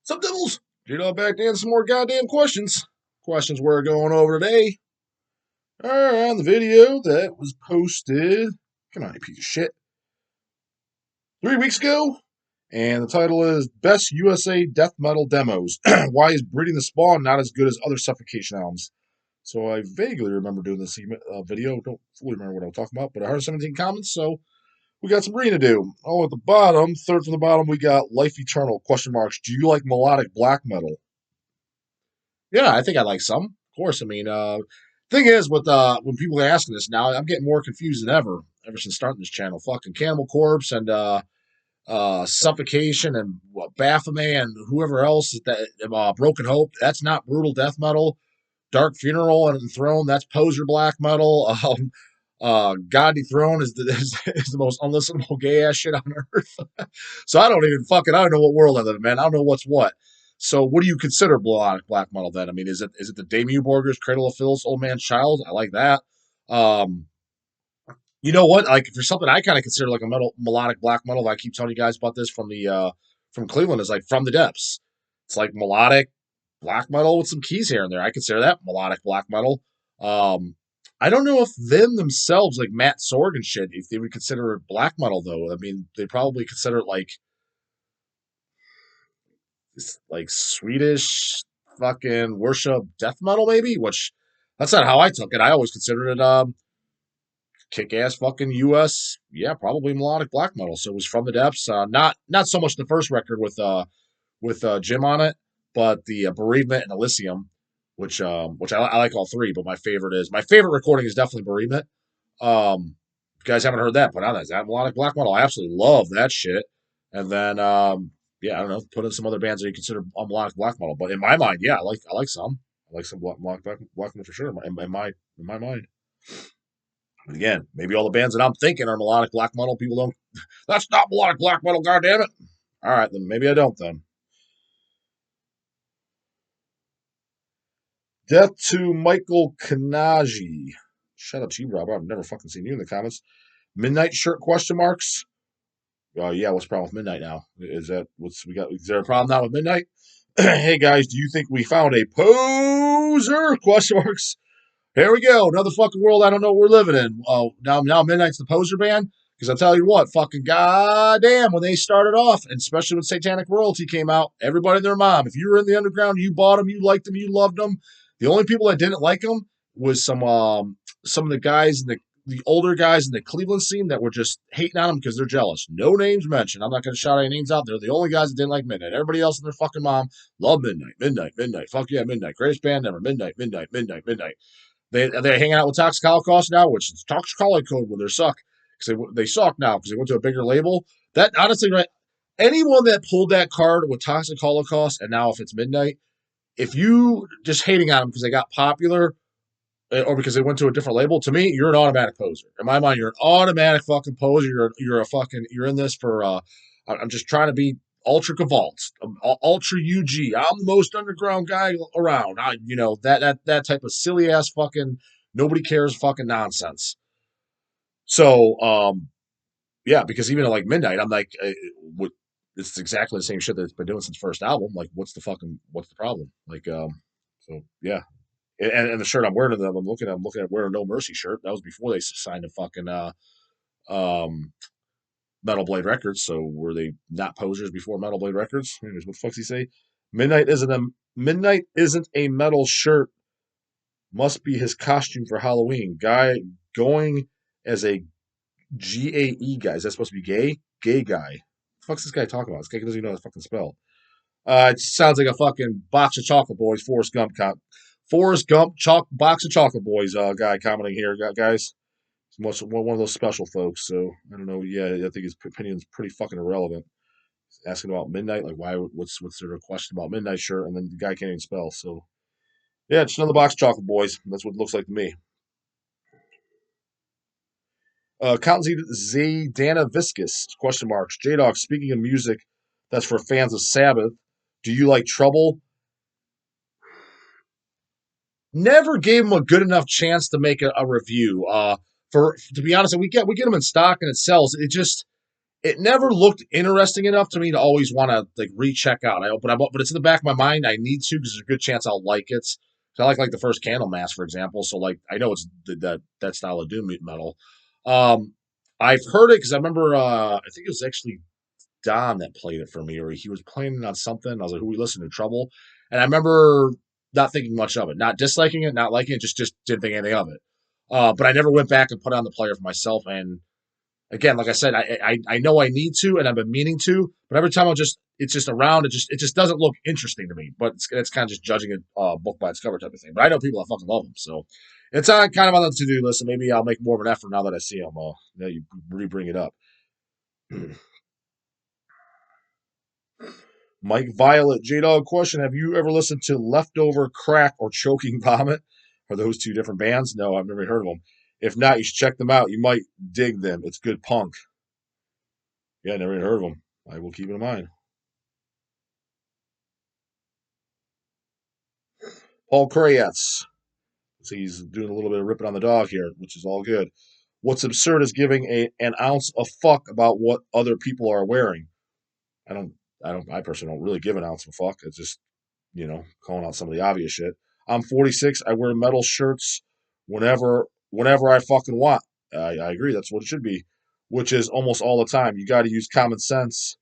Sup, Devils? J-Dog back to answer some more goddamn questions. Questions we're going over today are on the video that was posted, come on, you piece of shit, 3 weeks ago. And the title is Best USA Death Metal Demos. Why is Breeding the Spawn not as good as other Suffocation albums? So I vaguely remember doing this video. Don't fully remember what I was talking about, but 117 comments, so we got some reading to do. Oh, at the bottom, third from the bottom, we got Life Eternal, question marks. Do you like melodic black metal? Yeah, I think I like some. Of course, I mean, thing is, with when people are asking this now, I'm getting more confused than ever since starting this channel. Fucking Cannibal Corpse and Suffocation and Baphomet and whoever else that Broken Hope. That's not brutal death metal. Dark Funeral and Enthroned. That's poser black metal. God Dethrone is is the most unlistenable gay ass shit on earth. So I don't know what world I live in, man. I don't know what's what. So what do you consider melodic black metal then? I mean, is it the Damien Borgers, Cradle of Filth, Old Man Child? I like that. Um, you know what? Like for something I kind of consider like a melodic black metal. I keep telling you guys about this from Cleveland is like From the Depths. It's like melodic black metal with some keys here and there. I consider that melodic black metal. I don't know if them themselves, like Matt Sorg and shit, if they would consider it black metal though. I mean, they probably consider it like Swedish fucking worship death metal, maybe. Which that's not how I took it. I always considered it kick ass fucking US, yeah, probably melodic black metal. So it was From the Depths. Not so much the first record with Jim on it, but the Bereavement and Elysium, which I like all three, but my favorite recording is definitely Bereavement. If you guys haven't heard that, put on that. Is that melodic black metal? I absolutely love that shit. And then yeah, I don't know, put in some other bands that you consider melodic black metal. But in my mind, yeah, I like some. I like some black metal for sure in my mind. But again, maybe all the bands that I'm thinking are melodic black metal. People don't. That's not melodic black metal. God damn it! All right, then maybe I don't. Then death to Michael Kanaji. Shut up, you Rob. I've never fucking seen you in the comments. Midnight shirt question marks. Oh yeah, what's the problem with Midnight now? Is that what's we got? Is there a problem now with Midnight? Hey guys, do you think we found a poser? Question marks. Here we go. Another fucking world I don't know what we're living in. Oh, now Midnight's the poser band. Because I'll tell you what, fucking goddamn, when they started off, and especially when Satanic Royalty came out, everybody and their mom, if you were in the underground, you bought them, you liked them, you loved them. The only people that didn't like them was some of the guys in the older guys in the Cleveland scene that were just hating on them because they're jealous. No names mentioned. I'm not going to shout any names out. They're the only guys that didn't like Midnight. Everybody else and their fucking mom loved Midnight. Midnight, Midnight. Fuck yeah, Midnight. Greatest band ever. Midnight, Midnight, Midnight, Midnight. They're hanging out with Toxic Holocaust now, which is Toxic Holocaust when they suck because they suck now because they went to a bigger label. That honestly, right? Anyone that pulled that card with Toxic Holocaust and now if it's Midnight, if you just hating on them because they got popular or because they went to a different label, to me, you're an automatic poser. In my mind, you're an automatic fucking poser. You're in this for. I'm just trying to be ultra Kvlt, ultra UG. I'm the most underground guy around. That type of silly ass fucking nobody cares fucking nonsense. So yeah, because even like Midnight, I'm like, it's exactly the same shit that it's been doing since first album. Like, what's the problem? Like, so yeah, and the shirt I'm wearing, I'm looking at wearing a No Mercy shirt. That was before they signed a fucking um, Metal Blade Records. So were they not posers before Metal Blade Records? Anyways, what the fuck's he say? Midnight isn't a metal shirt. Must be his costume for Halloween. Guy going as a GAE guy. Is that supposed to be gay? Gay guy. What the fuck's this guy talking about? This guy doesn't even know how to fucking spell. It sounds like a fucking box of chocolate boys, Forrest Gump box of chocolate boys guy commenting here, guys. He's one of those special folks, so I don't know. Yeah, I think his opinion's pretty fucking irrelevant. He's asking about Midnight, like what's their question about Midnight shirt, and then the guy can't even spell. So yeah, just another box of chocolate boys. That's what it looks like to me. Count Dana Viscus, question marks. J-Dog, speaking of music that's for fans of Sabbath, do you like Trouble? Never gave him a good enough chance to make a review. To be honest, we get them in stock and it sells. it never looked interesting enough to me to always want to like recheck out. But it's in the back of my mind. I need to because there's a good chance I'll like it. So I like the first Candlemass, for example. So like I know it's that style of doom metal. Um, I've heard it because I remember. I think it was actually Don that played it for me, or he was playing it on something. I was like, "Who we listen to? Trouble?" And I remember not thinking much of it, not disliking it, not liking it, just didn't think anything of it. But I never went back and put on the player for myself. And again, like I said, I know I need to, and I've been meaning to, but every time it's just around, it just doesn't look interesting to me. But it's kind of just judging a book by its cover type of thing. But I know people that fucking love them, so it's kind of on the to do list. And maybe I'll make more of an effort now that I see them. Now you bring it up. Mike Violet, J Dog question: have you ever listened to Leftover, Crack, or Choking Vomit? Are those two different bands? No, I've never heard of them. If not, you should check them out. You might dig them. It's good punk. Yeah, never even heard of them. I will keep it in mind. Paul Krayetz. So he's doing a little bit of ripping on the dog here, which is all good. What's absurd is giving an ounce of fuck about what other people are wearing. I don't, I personally don't really give an ounce of fuck. It's just, calling out some of the obvious shit. I'm 46. I wear metal shirts whenever I fucking want. I agree. That's what it should be, which is almost all the time. You got to use common sense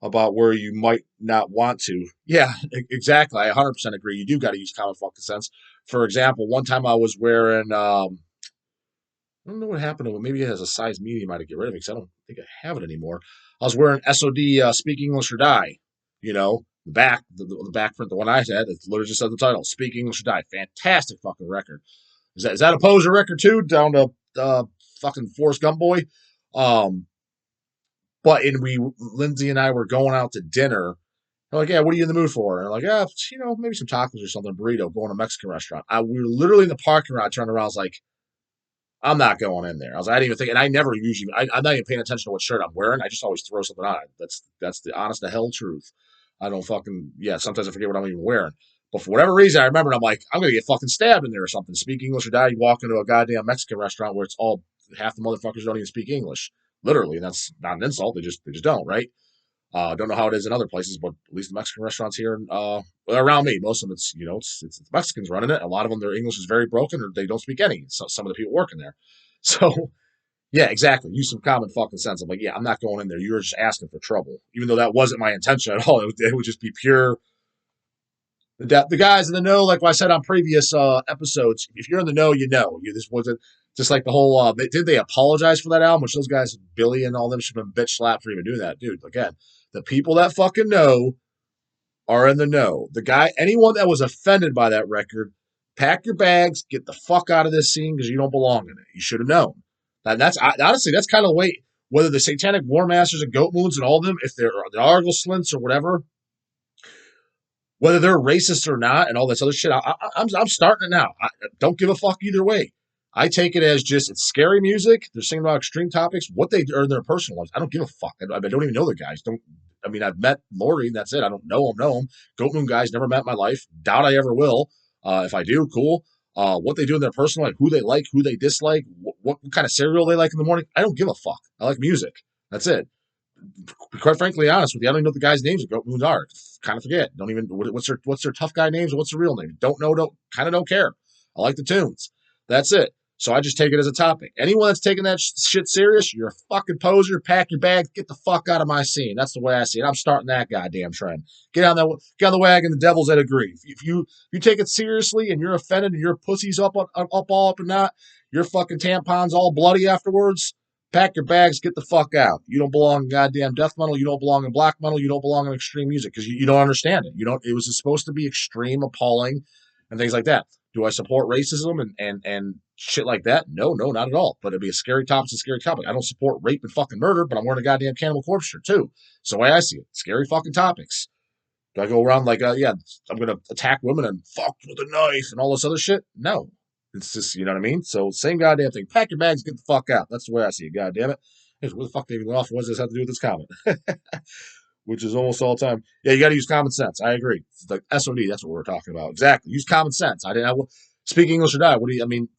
about where you might not want to. Yeah, exactly. I 100% agree. You do got to use common fucking sense. For example, one time I was wearing, I don't know what happened to it. Maybe it has a size medium. I had to get rid of it because I don't think I have it anymore. I was wearing SOD, Speak English or Die. The back print, the one I had, it literally just said the title, Speak English or Die. Fantastic fucking record. Is that a Poser record too? Down to fucking Forrest Gump boy. Um, but Lindsay and I were going out to dinner. They're like, yeah, what are you in the mood for? And I'm like, yeah, maybe some tacos or something, burrito, going to a Mexican restaurant. We were literally in the parking lot, turned around, I was like, I'm not going in there. I didn't even think, and I never usually, I'm not even paying attention to what shirt I'm wearing. I just always throw something on. That's the honest to hell truth. I don't fucking, yeah, sometimes I forget what I'm even wearing. But for whatever reason, I remember, and I'm like, I'm going to get fucking stabbed in there or something. Speak English or die. You walk into a goddamn Mexican restaurant where it's all, half the motherfuckers don't even speak English. Literally, and that's not an insult. They just don't, right? Don't know how it is in other places, but at least the Mexican restaurants here, around me, most of them, it's Mexicans running it. A lot of them, their English is very broken, or they don't speak any. So some of the people working there, so yeah, exactly. Use some common fucking sense. I'm like, yeah, I'm not going in there. You're just asking for trouble, even though that wasn't my intention at all. It would just be pure. The guys in the know, like I said on previous episodes, if you're in the know, you know. This wasn't just like the whole. Did they apologize for that album? Which those guys, Billy and all them, should have been bitch slapped for even doing that, dude. Again, the people that fucking know are in the know. The guy, anyone that was offended by that record, pack your bags, get the fuck out of this scene because you don't belong in it. You should have known. And honestly, that's kind of the way. Whether the Satanic War Masters and Goat Moons and all of them, if they're the Argle Slints or whatever, whether they're racist or not, and all this other shit, I'm starting it now. I don't give a fuck either way. I take it as just it's scary music. They're singing about extreme topics. What they are in their personal lives, I don't give a fuck. I don't even know the guys. Don't. I mean, I've met Lori. That's it. I don't know him. Goat Moon guys never met in my life. Doubt I ever will. If I do, cool. What they do in their personal life, who they like, who they dislike, what kind of cereal they like in the morning, I don't give a fuck. I like music. That's it. Quite frankly, honest with you, I don't even know the guys' names of Goat Moons are. Kind of forget. Don't even what's their tough guy names? What's the real name? Don't know. Don't care. I like the tunes. That's it. So I just take it as a topic. Anyone that's taking that shit serious, you're a fucking poser. Pack your bags. Get the fuck out of my scene. That's the way I see it. I'm starting that goddamn trend. Get on the wagon. The devils that agree. If you take it seriously and you're offended and your pussy's up and not, your fucking tampon's all bloody afterwards. Pack your bags, get the fuck out. You don't belong in goddamn death metal. You don't belong in black metal. You don't belong in extreme music because you don't understand it. You don't. It was supposed to be extreme, appalling, and things like that. Do I support racism and shit like that? No, not at all. But it'd be a scary topic. It's a scary topic. I don't support rape and fucking murder, but I'm wearing a goddamn Cannibal Corpse shirt too. So the way I see it, scary fucking topics. Do I go around like, yeah, I'm gonna attack women and fuck with a knife and all this other shit? No, it's just, you know what I mean? So same goddamn thing. Pack your bags, get the fuck out. That's the way I see it. God damn it. Where the fuck they even went off? What does this have to do with this comment? Which is almost all the time. Yeah, you got to use common sense. I agree. It's like SOD. That's what we're talking about. Exactly. Use common sense. Speak English or die. What do you? I mean,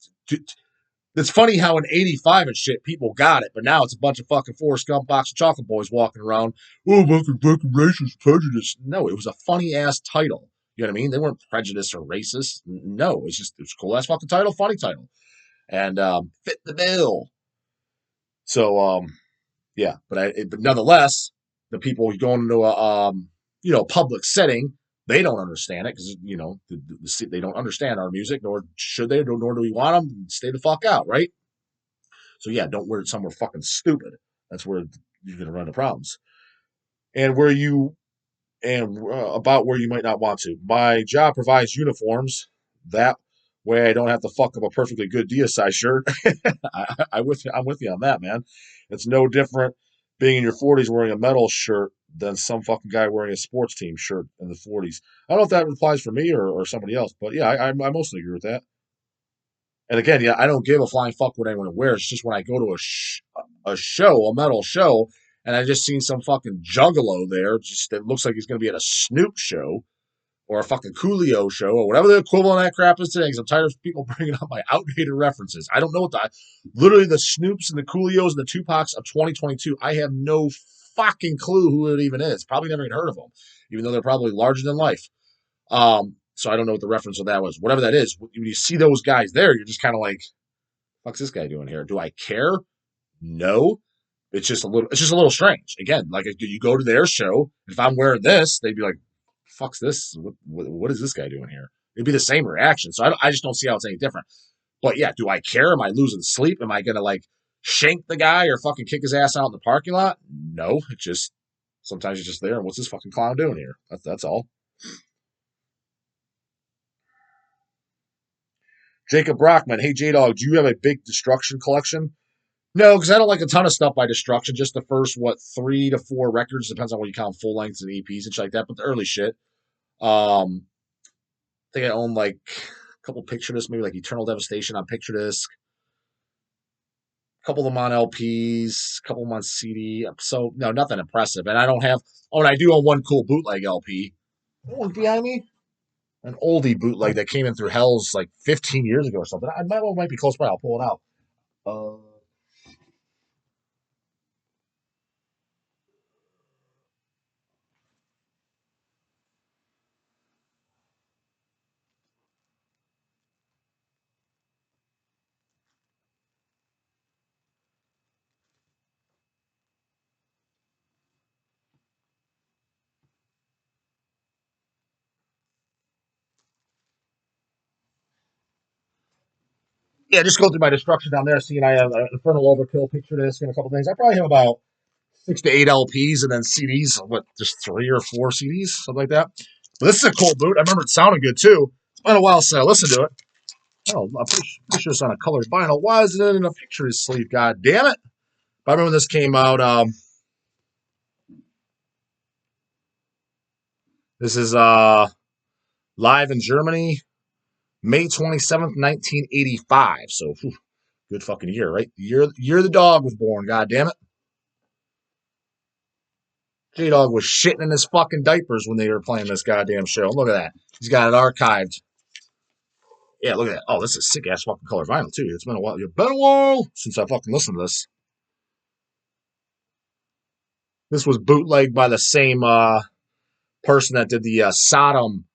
It's funny how in '85 and shit people got it, but now it's a bunch of fucking Forrest Gump box of chocolate boys walking around. Oh, fucking racist prejudice. No, it was a funny ass title. You know what I mean? They weren't prejudiced or racist. No, it's a cool ass fucking title, funny title, and fit the bill. So yeah, but nonetheless, the people going into a public setting, they don't understand it because they don't understand our music, nor should they, nor do we want them. Stay the fuck out, right? So yeah, don't wear it somewhere fucking stupid. That's where you're gonna run into problems. And where you and about where you might not want to. My job provides uniforms. That way, I don't have to fuck up a perfectly good Dia size shirt. I'm with you on that, man. It's no different being in your 40s wearing a metal shirt than some fucking guy wearing a sports team shirt in the 40s. I don't know if that applies for me or somebody else, but yeah, I mostly agree with that. And again, yeah, I don't give a flying fuck what anyone wears. It's just when I go to a show, a metal show, and I just seen some fucking juggalo there, just it looks like he's going to be at a Snoop show or a fucking Coolio show or whatever the equivalent of that crap is today. Because I'm tired of people bringing up my outdated references. I don't know what literally the Snoops and the Coolios and the Tupacs of 2022. I have no fucking clue who it even is. Probably never even heard of them, even though they're probably larger than life. So I don't know what the reference of that was. Whatever that is, when you see those guys there, you're just kind of like, "What's this guy doing here? Do I care? No." It's just a little strange. Again, like you go to their show, if I'm wearing this, they'd be like, "Fuck's this? What is this guy doing here?" It'd be the same reaction. So I just don't see how it's any different. But yeah, do I care? Am I losing sleep? Am I gonna like shank the guy or fucking kick his ass out in the parking lot? No. It just sometimes you're just there, and what's this fucking clown doing here? That's all. Jacob Brockman, hey J Dog, do you have a big Destruction collection? No, because I don't like a ton of stuff by Destruction. Just the first 3 to 4 records, depends on what you count full lengths and EPs and shit like that. But the early shit, I think I own like a couple picture discs, maybe like Eternal Devastation on picture disc, a couple of them on LPs, a couple of them on CD. So no, nothing impressive. And I don't have. Oh, and I do own one cool bootleg LP. One behind me, an oldie bootleg that came in through Hell's like 15 years ago or something. I might be close by. I'll pull it out. Yeah, just go through my Destruction down there. Seeing I have an Infernal Overkill picture disc and a couple things. I probably have about 6 to 8 LPs and then CDs. What, just 3 or 4 CDs, something like that. But this is a cool boot. I remember it sounding good too. It's been a while since I listened to it. Oh, I'm pretty sure it's on a colored vinyl. Why is it in a picture sleeve? God damn it! I remember when this came out. This is live in Germany, May 27th, 1985. So, good fucking year, right? Year the dog was born. God damn it! J Dog was shitting in his fucking diapers when they were playing this goddamn show. Look at that. He's got it archived. Yeah, look at that. Oh, this is sick ass fucking color vinyl too. It's been a while. It's been a while since I fucking listened to this. This was bootlegged by the same person that did the Sodom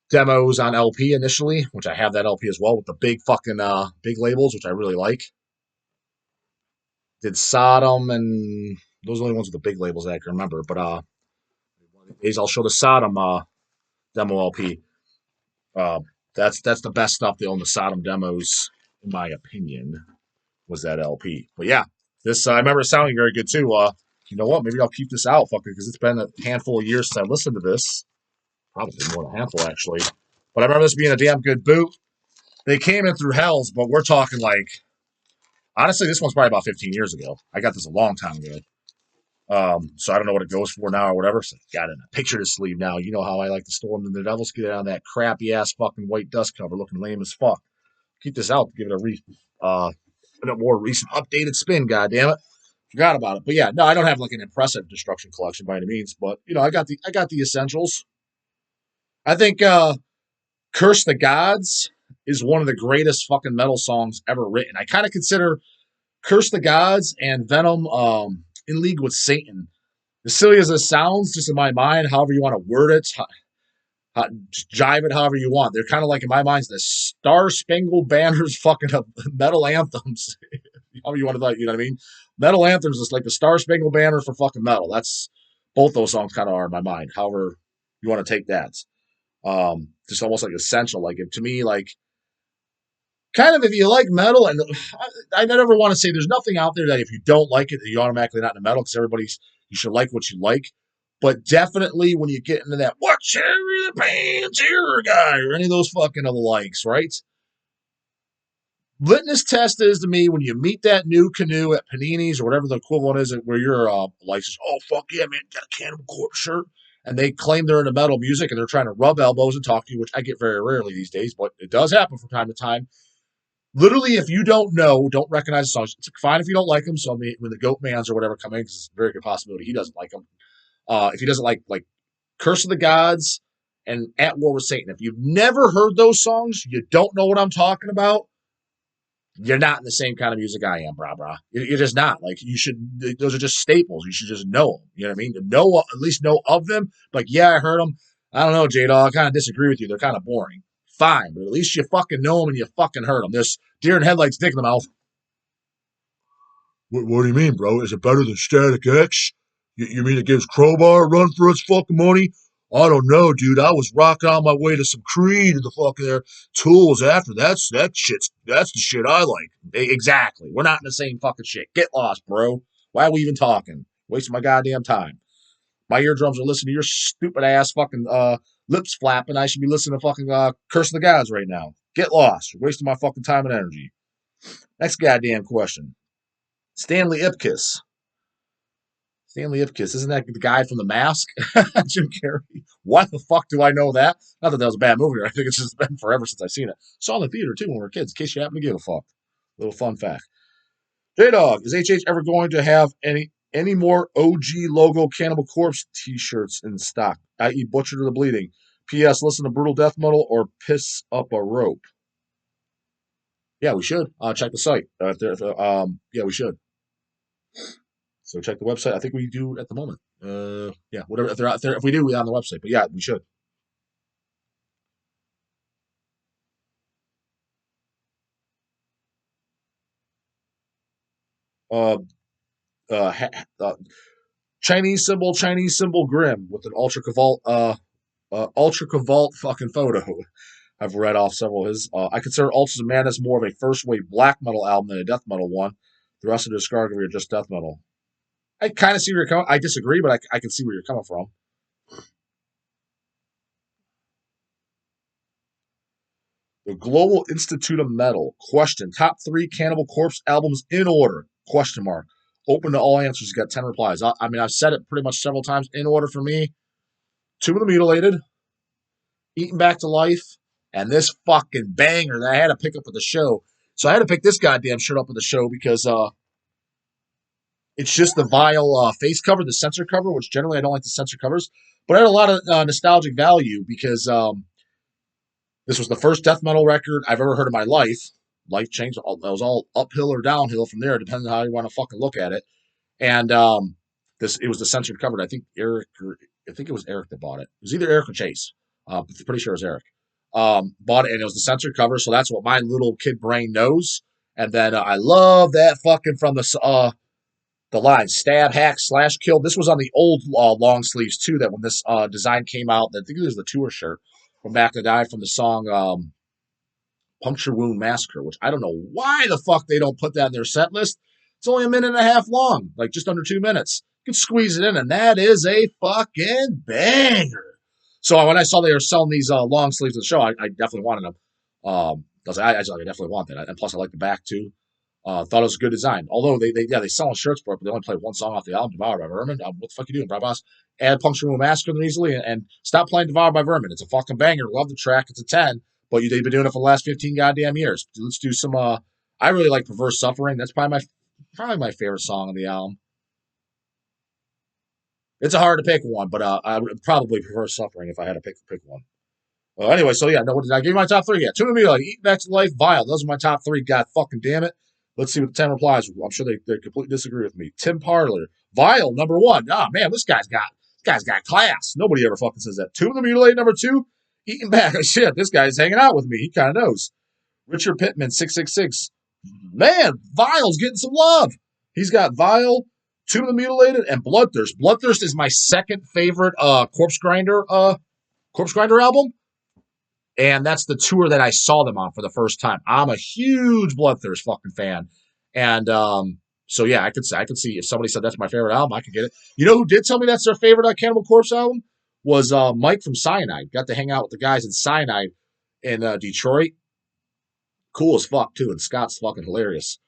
demos on LP initially, which I have that LP as well with the big fucking big labels, which I really like. Did Sodom and those are the only ones with the big labels that I can remember. But I'll show the Sodom demo LP. That's the best stuff they own the Sodom demos, in my opinion, was that LP. But yeah, this I remember it sounding very good too. You know what? Maybe I'll keep this out, fucker, because it's been a handful of years since I listened to this. Probably more than a handful actually. But I remember this being a damn good boot. They came in through Hells, but we're talking like honestly, this one's probably about 15 years ago. I got this a long time ago. So I don't know what it goes for now or whatever. So got it in a picture to sleeve now. You know how I like to store them in the Devils. Get it on that crappy ass fucking white dust cover looking lame as fuck. Keep this out. Give it a more recent updated spin. God damn it. Forgot about it. But yeah, no, I don't have like an impressive Destruction collection by any means. But you know, I got the essentials. I think Curse the Gods is one of the greatest fucking metal songs ever written. I kind of consider Curse the Gods and Venom in league with Satan. As silly as it sounds, just in my mind, however you want to word it, jive it however you want. They're kind of like, in my mind, the Star Spangled Banner's fucking metal anthems. However you want to, you know what I mean? Metal anthems is like the Star Spangled Banner for fucking metal. That's both those songs kind of are in my mind. However you want to take that. Just almost like essential. Like to me, like kind of if you like metal, and I never want to say there's nothing out there that if you don't like it, that you automatically not into metal because you should like what you like. But definitely when you get into that, what's the Pantera guy or any of those fucking other likes, right? Litmus test is to me when you meet that new canoe at Panini's or whatever the equivalent is where you're licensed. Oh fuck yeah, man, got a Cannibal Corpse shirt, and they claim they're into metal music and they're trying to rub elbows and talk to you, which I get very rarely these days, but it does happen from time to time. Literally, if you don't recognize the songs, it's fine if you don't like them. So I mean, when the Goat Mans or whatever come in, because it's a very good possibility he doesn't like them. If he doesn't like Curse of the Gods and At War with Satan, if you've never heard those songs, you don't know what I'm talking about. You're not in the same kind of music I am, brah. You're just not. Like you should. Those are just staples. You should just know them. You know what I mean? At least know of them. Like yeah, I heard them. I don't know, J-Dog. I kind of disagree with you. They're kind of boring. Fine, but at least you fucking know them and you fucking heard them. There's deer in headlights, dick in the mouth. What do you mean, bro? Is it better than Static X? You mean it gives Crowbar a run for its fucking money? I don't know, dude. I was rocking on my way to some Creed and the fucking their Tools after. That's the shit I like. Exactly. We're not in the same fucking shit. Get lost, bro. Why are we even talking? Wasting my goddamn time. My eardrums are listening to your stupid ass fucking lips flapping. I should be listening to fucking Curse of the Gods right now. Get lost. You're wasting my fucking time and energy. Next goddamn question. Stanley Ipkiss. Stanley Ipkiss. Isn't that the guy from The Mask? Jim Carrey. Why the fuck do I know that? Not that was a bad movie. I think it's just been forever since I've seen it. Saw it in the theater, too, when we were kids, in case you happen to give a fuck. Little fun fact. J-Dog, is HH ever going to have any more OG logo Cannibal Corpse t-shirts in stock, i.e. Butcher to the Bleeding? P.S. Listen to brutal death metal or piss up a rope? Yeah, we should. Check the site. Yeah, we should. So check the website. I think we do at the moment. Yeah, whatever. If they're out there, if we do, we're on the website. But yeah, we should. Uh, uh, Chinese symbol, Grim with an ultra Kvlt fucking photo. I've read off several of his. I consider Ultras of Madness more of a first wave black metal album than a death metal one. The rest of the discography are just death metal. I kind of see where you're coming. I disagree, but I can see where you're coming from. The Global Institute of Metal. Question. Top 3 Cannibal Corpse albums in order. Question mark. Open to all answers. You got 10 replies. I mean, I've said it pretty much several times. In order for me. Tomb of the Mutilated. Eaten Back to Life. And this fucking banger that I had to pick up at the show. So I had to pick this goddamn shit up at the show because it's just the vile face cover, the censor cover, which generally I don't like the censor covers. But it had a lot of nostalgic value because this was the first death metal record I've ever heard in my life. Life changed. It was all uphill or downhill from there, depending on how you want to fucking look at it. And it was the censored cover. I think it was Eric that bought it. It was either Eric or Chase. Pretty sure it was Eric. Bought it, and it was the censored cover. So that's what my little kid brain knows. And then I love that fucking from the line stab, hack, slash, kill. This was on the old long sleeves too. That when this design came out, I think it was the tour shirt from back in the day from the song Puncture Wound Massacre, which I don't know why the fuck they don't put that in their set list. It's only a minute and a half long, like just under 2 minutes. You can squeeze it in, and that is a fucking banger. So when I saw they were selling these long sleeves of the show, I definitely wanted them. I definitely want that, and plus I like the back too. Thought it was a good design. Although they sell shirts for it, but they only play one song off the album, Devoured by Vermin. What the fuck you doing, Brad Boss? Add Puncture Wound Massacre easily and stop playing Devoured by Vermin. It's a fucking banger. Love the track. It's a 10. But they've been doing it for the last 15 goddamn years. Let's do some. I really like Perverse Suffering. That's probably my favorite song on the album. It's a hard to pick one, but I would probably Perverse Suffering if I had to pick one. Anyway, so yeah, no, what did I give you my top three? Yeah, Tune Me, like Eat Back to Life, Vile. Those are my top three. God fucking damn it. Let's see what the 10 replies. I'm sure they completely disagree with me. Tim Parler, Vile, number one. Ah, man, this guy's got class. Nobody ever fucking says that. Tomb of the Mutilated, number two. Eating Back. Shit, this guy's hanging out with me. He kind of knows. Richard Pittman, 666. Man, Vile's getting some love. He's got Vile, Tomb of the Mutilated, and Bloodthirst. Bloodthirst is my second favorite Corpse Grinder album. And that's the tour that I saw them on for the first time. I'm a huge Bloodthirst fucking fan. And so yeah, I could see if somebody said that's my favorite album, I could get it. You know who did tell me that's their favorite Cannibal Corpse album? Was Mike from Cyanide. Got to hang out with the guys in Cyanide in Detroit. Cool as fuck too, and Scott's fucking hilarious.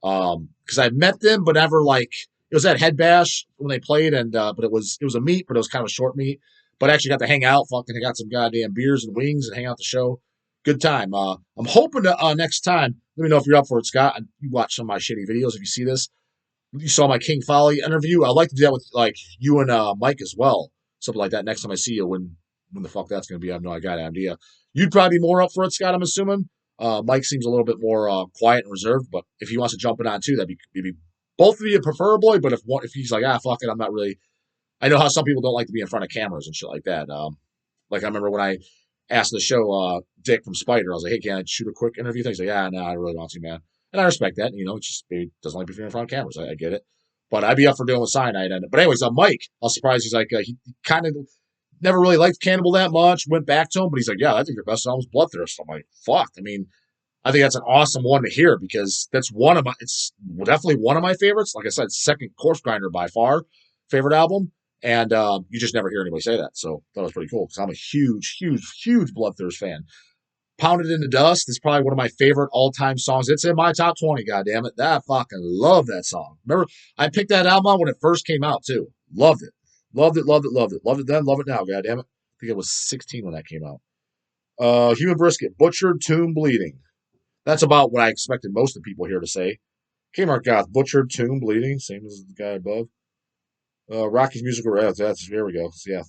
Because I met them, but never like it was at Head Bash when they played, and but it was a meet, but it was kind of a short meet. But I actually got to hang out, fucking got some goddamn beers and wings and hang out the show. Good time. I'm hoping to next time. Let me know if you're up for it, Scott. You watch some of my shitty videos if you see this. You saw my King Folly interview. I'd like to do that with like you and Mike as well. Something like that next time I see you. When the fuck that's going to be, I have no idea. You'd probably be more up for it, Scott, I'm assuming. Mike seems a little bit more quiet and reserved, but if he wants to jump it on too, that'd be maybe both of you preferably. But if he's like, fuck it, I'm not really. I know how some people don't like to be in front of cameras and shit like that. Like I remember when I asked the show Dick from Spider, I was like, hey, can I shoot a quick interview thing? He's like, yeah, no, I really want to, man. And I respect that. You know, it's just maybe doesn't like being in front of cameras. I get it. But I'd be up for doing with Cyanide. But anyways, Mike, I was surprised. He's like, he kind of never really liked Cannibal that much. Went back to him, but he's like, yeah, I think your best album is Bloodthirst. I'm like, fuck. I mean, I think that's an awesome one to hear because it's definitely one of my favorites. Like I said, second Corpse Grinder by far favorite album. And you just never hear anybody say that. So that was pretty cool because I'm a huge, huge, huge Bloodthirst fan. Pounded into Dust is probably one of my favorite all-time songs. It's in my top 20, goddammit. I fucking love that song. Remember, I picked that album out when it first came out, too. Loved it. Loved it, loved it, loved it. Loved it then, love it now, goddammit. I think it was 16 when that came out. Human Brisket, Butchered, Tomb, Bleeding. That's about what I expected most of the people here to say. Kmart Goth, Butchered, Tomb, Bleeding, same as the guy above. Rocky's Musical, that's here we go. So yeah,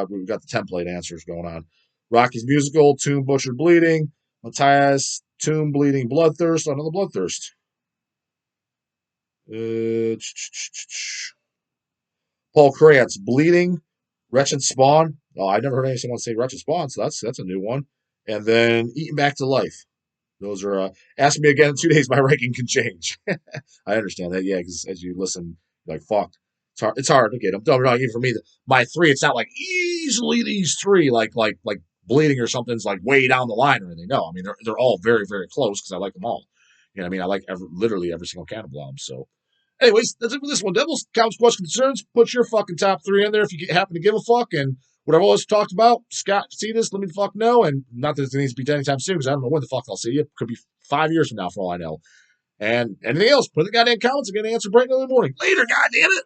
we've got the template answers going on. Rocky's Musical, Tomb, Butchered, Bleeding. Matthias, Tomb, Bleeding, Bloodthirst. Another Bloodthirst. Paul Krantz, Bleeding, Wretched Spawn. Oh, I never heard anyone say Wretched Spawn, so that's a new one. And then Eaten Back to Life. Those are ask me again in 2 days. My ranking can change. I understand that, yeah, because as you listen, you're like fuck, it's hard to get them. Don't even for me. My three, it's not like easily these three, like Bleeding or something's like way down the line or anything. No, I mean they're all very very close because I like them all. You know what I mean? I like literally every single Cannibal album. So, anyways, that's it for this one. Devils, comments, questions, concerns. Put your fucking top three in there if you happen to give a fuck. And whatever else talked about, Scott, see this? Let me the fuck know. And not that it needs to be done anytime soon because I don't know when the fuck I'll see you. It could be 5 years from now for all I know. And anything else, put in the goddamn comments. I'm going to answer bright early in the morning. Later, goddamn it.